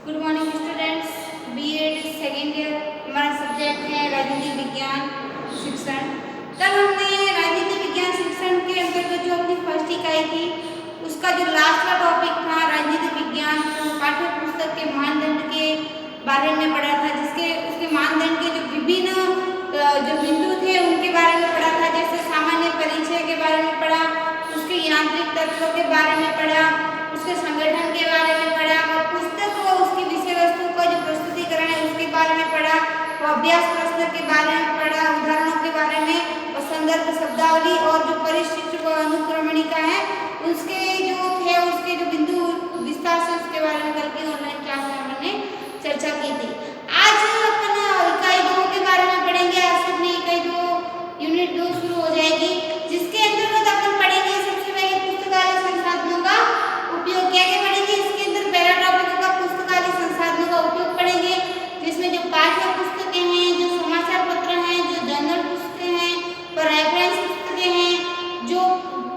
Good morning students. BEd second year हमारा subject है राजनीति विज्ञान शिक्षण। कल हमने राजनीति विज्ञान शिक्षण के अंतर्गत जो अपनी फर्स्ट इकाई थी उसका जो लास्ट का टॉपिक था राजनीति विज्ञान पाठ्य पुस्तक के मानदंड के बारे में पढ़ा था, जिसके उसके मानदंड के जो विभिन्न जो बिंदु थे उनके बारे में पढ़ा था। जैसे सामान्य परिचय के बारे में पढ़ा, उसके यांत्रिक तत्वों के बारे में पढ़ा, उसके संगठन के बारे में पढ़ा, और पुस्तक व उसकी विषय वस्तु का जो प्रस्तुतिकरण है उसके बारे में पढ़ा, और अभ्यास प्रश्न के बारे में पढ़ा, उदाहरणों के बारे में, और संदर्भ शब्दावली और जो परिशिष्ट व अनुक्रमणिका है उसके जो थे उसके जो बिंदु विस्तार से उसके बारे में कल की ऑनलाइन क्लास में हमने चर्चा की थी। आज अपन इकाई 2 के बारे में पढ़ेंगे। आज से अपनी इकाई 2 यूनिट 2 शुरू हो जाएगी, जिसके अंतर्गत अपन पढ़ेंगे सबसे पहले पुस्तकालय संसाधनों का उपयोग। क्या क्या पढ़ेंगे इसके अंदर? पहला टॉपिक होगा पुस्तकालय संसाधनों का उपयोग पढ़ेंगे, जिसमें जो पाठ्य पुस्तकें हैं, जो समाचार पत्र हैं, जो जर्नल पुस्तकें हैं, और रेफरेंस पुस्तकें हैं, जो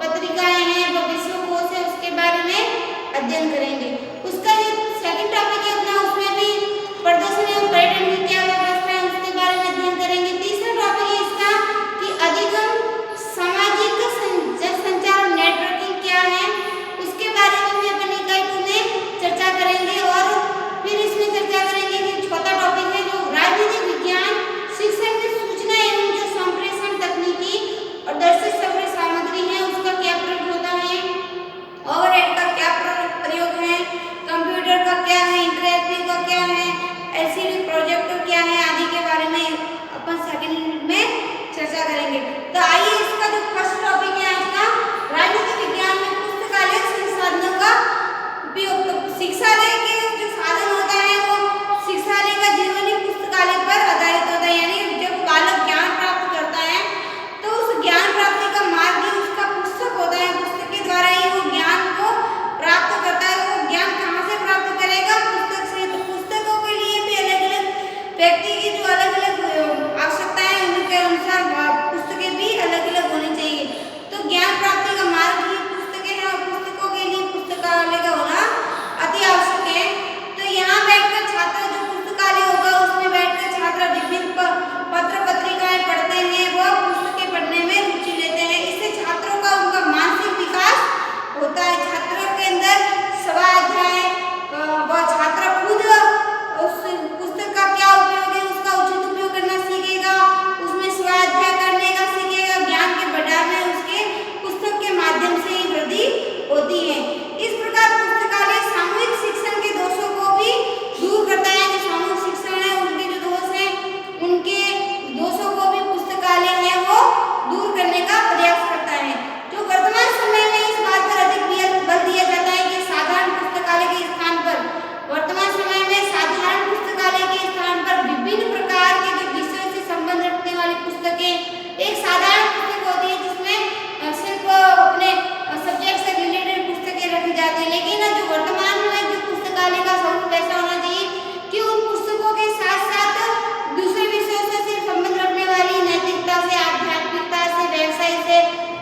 पत्रिकाएं हैं, वो विश्वकोश है, उसके बारे में अध्ययन करेंगे। उसका जो सेकंड टॉपिक है अपना, उसमें भी प्रदर्शन एवं पर्यटन की क्या व्यवस्था है उसके बारे में अध्ययन करेंगे। तीसरा टॉपिक है इसका कि अधिगम सामाजिक जनसंचार नेटवर्किंग क्या है उसके बारे में भी अपन इकाई 2 में चर्चा करेंगे। और फिर इसमें चर्चा करेंगे कि चौथा टॉपिक है जो राजनीतिक विज्ञान शिक्षण में सूचना एवं जो संप्रेषण तकनीकी और दर्शित संप्रेषण सामग्री है उसका क्या प्रयोग होता है, ओवरहेड का क्या प्रयोग है, कंप्यूटर का क्या है, इंटरएक्टिव का क्या है, एलसीडी प्रोजेक्टर क्या है आदि के बारे में अपन सेकंड यूनिट में चर्चा करेंगे। तो आइए इसका जो फर्स्ट टॉपिक है आज का राजनीतिक विज्ञान में पुस्तकालय संसाधनों का उपयोग। तो शिक्षालय के जो साधन होता है वो शिक्षालय का जीवन ही पुस्तकालय पर आधारित होता है। यानी जब बालक ज्ञान प्राप्त करता है तो उस ज्ञान प्राप्ति का मार्ग ही उसका पुस्तक होता है। पुस्तक के द्वारा ही वो ज्ञान को प्राप्त करता है। वो ज्ञान कहाँ से प्राप्त करेगा? पुस्तक से। तो पुस्तकों के लिए भी अलग अलग व्यक्ति की जो अलग अलग आवश्यकता है उनके अनुसार पुस्तकें भी अलग अलग होनी चाहिए। तो ज्ञान प्राप्ति का मार्ग ही पुस्तकें हैं और पुस्तकों के लिए पुस्तकालय का होना अति आवश्यक है। तो यहाँ बैठकर छात्र जो पुस्तकालय होगा उसमें बैठकर छात्र विभिन्न पत्र पत्रिकाएं पढ़ते हैं, वह पुस्तकें पढ़ने में रुचि लेते हैं। इससे छात्रों का उनका मानसिक विकास होता है। छात्रों के अंदर स्वाध्याय व छात्र खुद उस पुस्तक का क्या उपयोग है उसका उचित उपयोग करना सीखेगा, उसमें स्वाध्याय करने का सीखेगा। ज्ञान के भंडार में उसके पुस्तक के माध्यम से ही वृद्धि होती है। इस प्रकार पुस्तकालय सामूहिक शिक्षण के दोषों को भी दूर करता है। जो सामूहिक शिक्षण है उनके जो दोष है उनके दोषों को भी पुस्तकालय है वो दूर करने का प्रयास करता है। जो वर्तमान समय में इस बात पर अधिक बल दिया जाता है कि साधारण पुस्तकालय के स्थान पर वर्तमान समय में साधारण पुस्तकालय के स्थान पर विभिन्न प्रकार के जो विषयों से संबंध रखने वाली पुस्तकें, एक साधारण पुस्तक होती है जिसमें सिर्फ अपने सब्जेक्ट से रिलेटेड पुस्तकें रखी जाती है। लेकिन जो वर्तमान में जो पुस्तकालय का स्वरूप ऐसा होना चाहिए कि उन पुस्तकों के साथ साथ दूसरे विषयों से सिर्फ संबंध रखने वाली नैतिकता से, आध्यात्मिकता से, व्यवसाय से,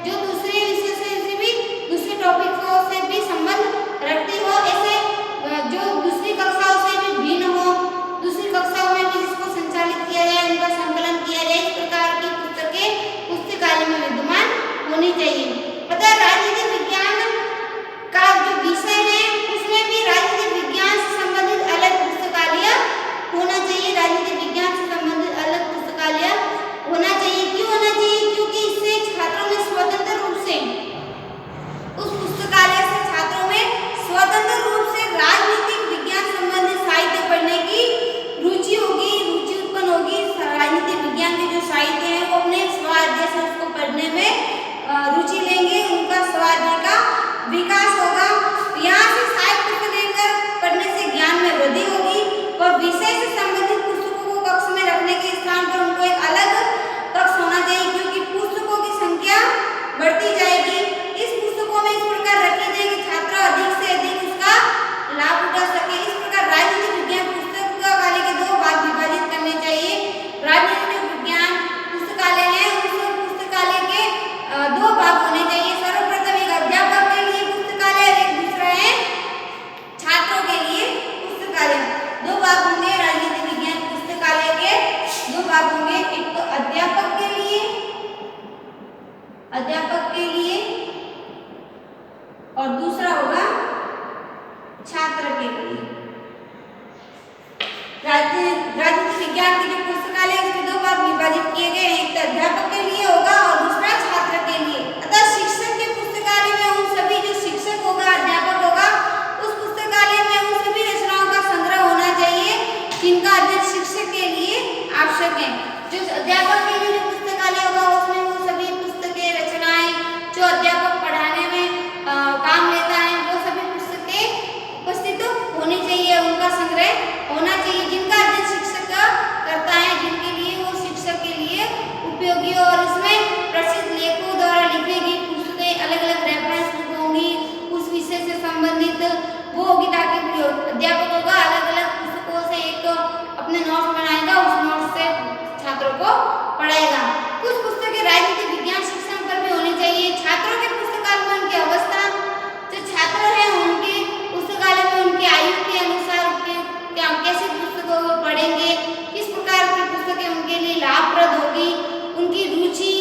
जो दूसरे विषय से भी दूसरे टॉपिकों से भी संबंध रखती हो, ऐसे जो दूसरी कक्षाओं से भी भिन्न हो, दूसरी कक्षाओं में भी जिसको संचालित किया जाए, उनका संकलन किया जाए, इस प्रकार की पुस्तकें पुस्तकालय में विद्यमान होनी चाहिए। पता है राजनीतिक विज्ञान का जो विषय है उसमें भी राजनीतिक विज्ञान से संबंधित अलग पुस्तकालय होना चाहिए। राजनीतिक विज्ञान से संबंधित अलग पुस्तकालय होना चाहिए। क्यों होना चाहिए? क्योंकि इससे छात्रों में स्वतंत्र रूप से उस पुस्तकालय से छात्रों में स्वतंत्र रूप से राजनीतिक विज्ञान संबंधित साहित्य पढ़ने की रुचि होगी, रुचि उत्पन्न होगी। राजनीतिक विज्ञान के जो साहित्य है वो अपने स्वाध्याय से उसको पढ़ने में रुचि लेंगे, उनका स्वाध्याय का विकास होगा। यहाँ से साहित्य को लेकर पढ़ने से ज्ञान में वृद्धि होगी और विषय से संबंधित पुस्तकों को कक्ष में रखने के स्थान पर उनको एक अलग कक्ष होना चाहिए, क्योंकि पुस्तकों की संख्या बढ़ती जाएगी। इस पुस्तकों में इस प्रकार रखी जाए कि छात्र अधिक से अधिक उसका लाभ उठा सके। इस प्रकार राजनीतिक विज्ञान पुस्तकालय के 2 भाग विभाजित करने चाहिए। राजनीतिक विज्ञान पुस्तकालय है, उस पुस्तकालय के 2 भाग होने चाहिए। सर्वप्रथम एक अभ्यास और दूसरा होगा छात्र के लिए। राजनीति विज्ञान की जो पुस्तकालय इसके दो भाग विभाजित किए गए हैं, एक तो अध्यापक के लिए होगा और दूसरा छात्र के लिए। अतः शिक्षक के पुस्तकालय में उन सभी जो शिक्षक होगा, अध्यापक होगा, उस पुस्तकालय में उन सभी रचनाओं का संग्रह होना चाहिए जिनका अध्ययन शिक्षक के लिए आवश्यक है। जो अध्यापक के लिए जो पुस्तकालय होगा उसमें वो सभी पुस्तकें, रचनाएं जो अध्यापक पढ़ाने में काम लेता है वो सभी पुस्तकें उपस्थित होनी चाहिए, उनका संग्रह होना चाहिए जिनका अध्ययन शिक्षक करता है, जिनके लिए वो शिक्षक के लिए उपयोगी हो। और इसमें प्रसिद्ध लेखकों द्वारा लिखी गई पुस्तकें, अलग अलग रेफरेंस बुक होंगी, उस विषय से संबंधित वो होगी, ताकि अध्यापक होगा अलग अलग पुस्तकों से एक तो अपने नोट्स बनाएगा, उस नोट्स से छात्रों को पढ़ाएगा। कुछ पुस्तकें राजनीति विज्ञान शिक्षण पर भी होनी चाहिए। छात्रों के पुस्तकालय में उनकी अवस्था, जो छात्र हैं उनके पुस्तकालय में उनकी आयु के अनुसार कैसे पुस्तकों को पढ़ेंगे, किस प्रकार की पुस्तकें उनके लिए लाभप्रद होगी, उनकी रुचि,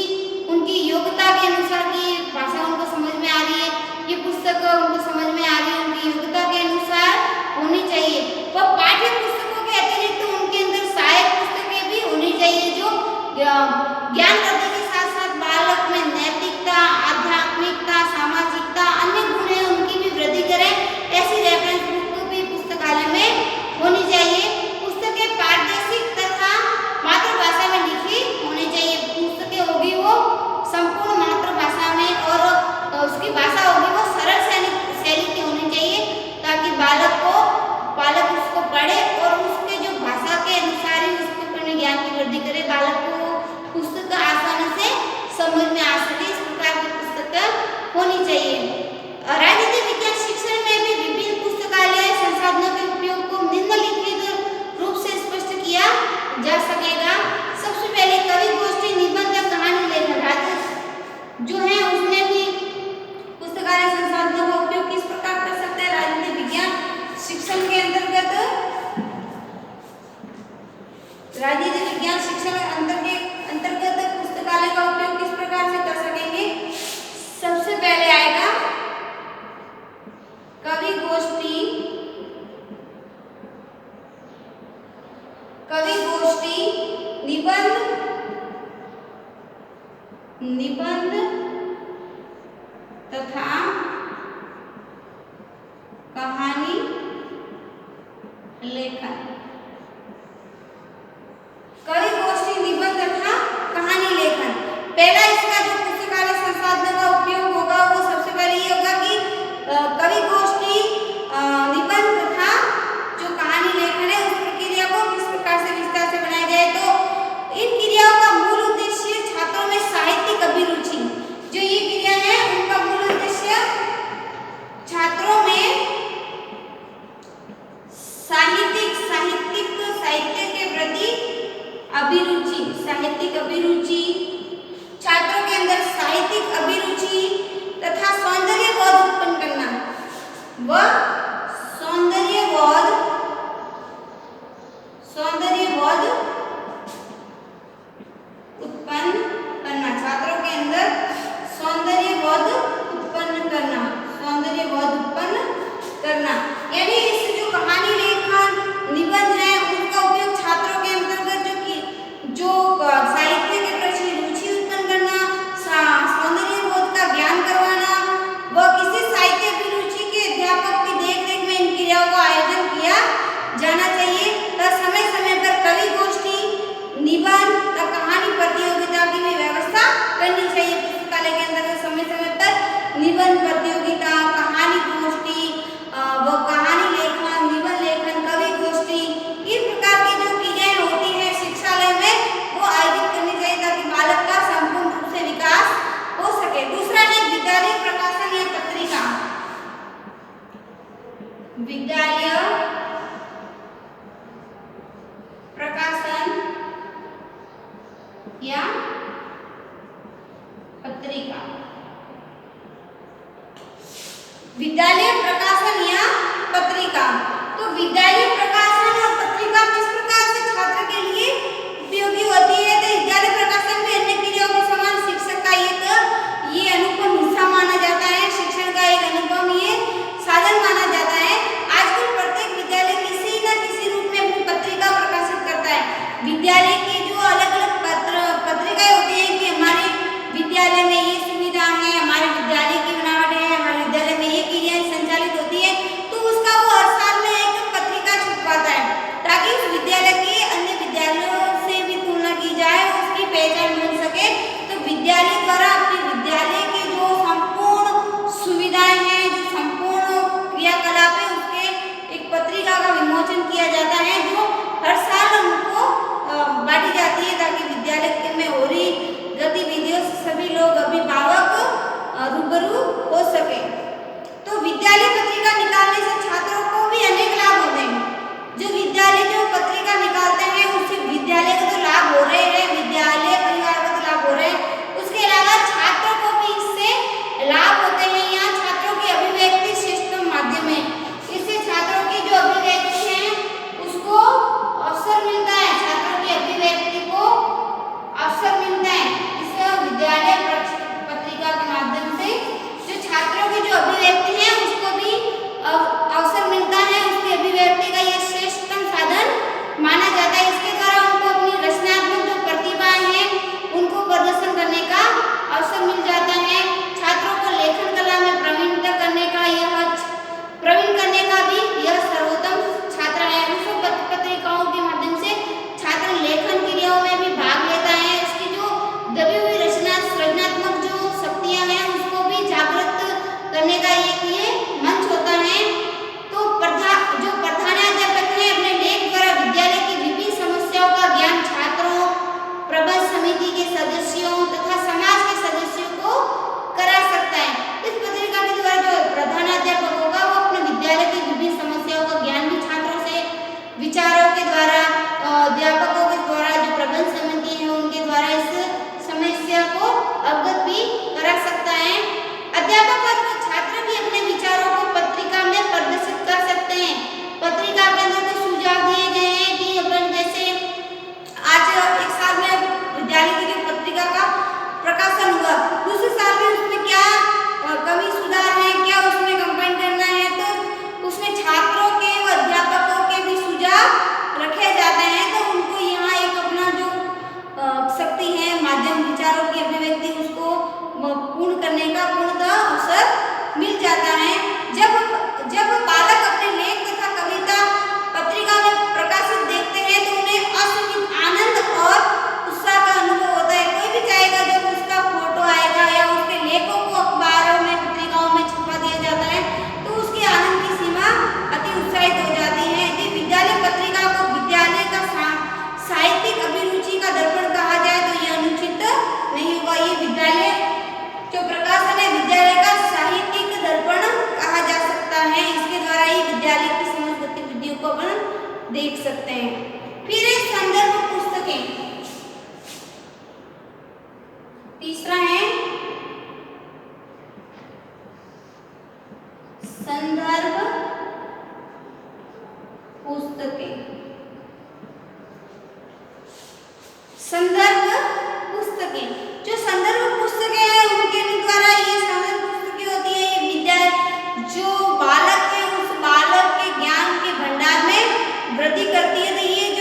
उनकी योग्यता के अनुसार की भाषा उनको समझ में आ रही है, ये पुस्तक उनको समझ में आ रही है, उनकी योग्यता के अनुसार होनी चाहिए। वह पाठ्य पुस्तकों के अतिरिक्त तो उनके अंदर सहायक पुस्तकें भी होनी चाहिए जो ज्ञान करने के साथ साथ बालक में नैतिकता, आध्यात्मिकता, सामाजिकता, अन्य गुण है उनकी भी वृद्धि करें। ऐसी रेफरेंस बुक भी पुस्तकालय में होनी चाहिए। पुस्तकें प्रादेशिक तथा मातृभाषा में लिखी होनी चाहिए। पुस्तकें होगी वो संपूर्ण मातृभाषा में और उसकी भाषा होगी वो सरल शैली की होनी चाहिए, ताकि बालक उसको पढ़े और उसके जो भाषा के अनुसार ही उसके अपने ज्ञान की वृद्धि करे, बालक को पुस्तक आसानी से समझ में आ सके। इस प्रकार की पुस्तक होनी चाहिए। राजनीति विज्ञान शिक्षण में भी विभिन्न पुस्तकालय संसाधनों के उपयोग को निम्नलिखित रूप से स्पष्ट किया जा सकेगा। सबसे पहले कवि गोष्ठी, निबंध या कहानी लेखन जो है उसमें भी पुस्तकालय संसाधनों का उपयोग किस प्रकार कर सकते हैं। राजनीति विज्ञान शिक्षण के अंतर्गत राजनीति विज्ञान शिक्षण अंतर्गत पुस्तकालय का उपयोग किस प्रकार से कर सकेंगे। सबसे पहले आएगा कवि गोष्ठी, निबंध तथा कहानी लेखन। कवि गोष्ठी, निबंध तथा कहानी लेखन। पहला इसका जो पुस्तकालय संसाधनों का उपयोग होगा वो सबसे पहले ये होगा कि कवि गोष्ठी, निबंध तथा जो कहानी लेखन है उस प्रक्रिया को किस प्रकार से विस्तार से बनाया जाए। तो इन क्रियाओं का मूल उद्देश्य छात्रों में साहित्यिक अभिरुचि, जो ये क्रिया है उनका मूल उद्देश्य छात्रों में साहित्य के प्रति साहित्यिक अभिरुचि, छात्रों के अंदर साहित्यिक अभिरुचि तथा सौंदर्यबोध उत्पन्न करना, वह सौंदर्यबोध उत्पन्न करना, छात्रों के अंदर सौंदर्यबोध उत्पन्न करना। यानी इस जो कहानी लेखन, निबंध है उनका उपयोग छात्रों के अंतर्गत जो साहित्य के प्रति रुचि उत्पन्न करना, सौंदर्यबोध का ज्ञान करवाना, व किसी साहित्य अभिरुचि के अध्यापक की देखरेख में इन क्रियाओं का आयोजन किया जाना चाहिए। तथा समय समय पर कवि गोष्ठी, निबंध तथा कहानी प्रतियोगिता की भी व्यवस्था करनी चाहिए। पुस्तकालय के अंदर समय समय पर निबंध प्रतियोगिता, कहानी गोष्ठी, वो कहानी लेखन, निबंध लेखन, कवि गोष्ठी, इस प्रकार की जो क्रियाएं होती है शिक्षालय में वो आयोजित करनी चाहिए, ताकि बालक का संपूर्ण रूप से विकास हो सके। दूसरा है विद्यालय प्रकाशन या पत्रिका। विद्यालय प्रकाशन या पत्रिका। विद्यालय प्रकाशन या पत्रिका। तो विद्यालय प्रकाशन और पत्रिका किस प्रकार से छात्र के लिए उपयोगी होती है। तो विद्यालय प्रकाशन भी अन्य क्रियाओं के समान शिक्षक का ये अनुपम हिस्सा माना जाता है। शिक्षण का एक अनुपम देख सकते हैं। फिर है संदर्भ पुस्तकें। तीसरा है संदर्भ पुस्तकें। संदर्भ पुस्तकें, जो संदर्भ पुस्तकें हैं उनके द्वारा ये संदर्भ पुस्तकें होती है, ये विद्या जो बालक है उस बालक के ज्ञान के भंडार में वृद्धि करती है। तो ये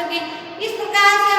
सके। इस प्रकार से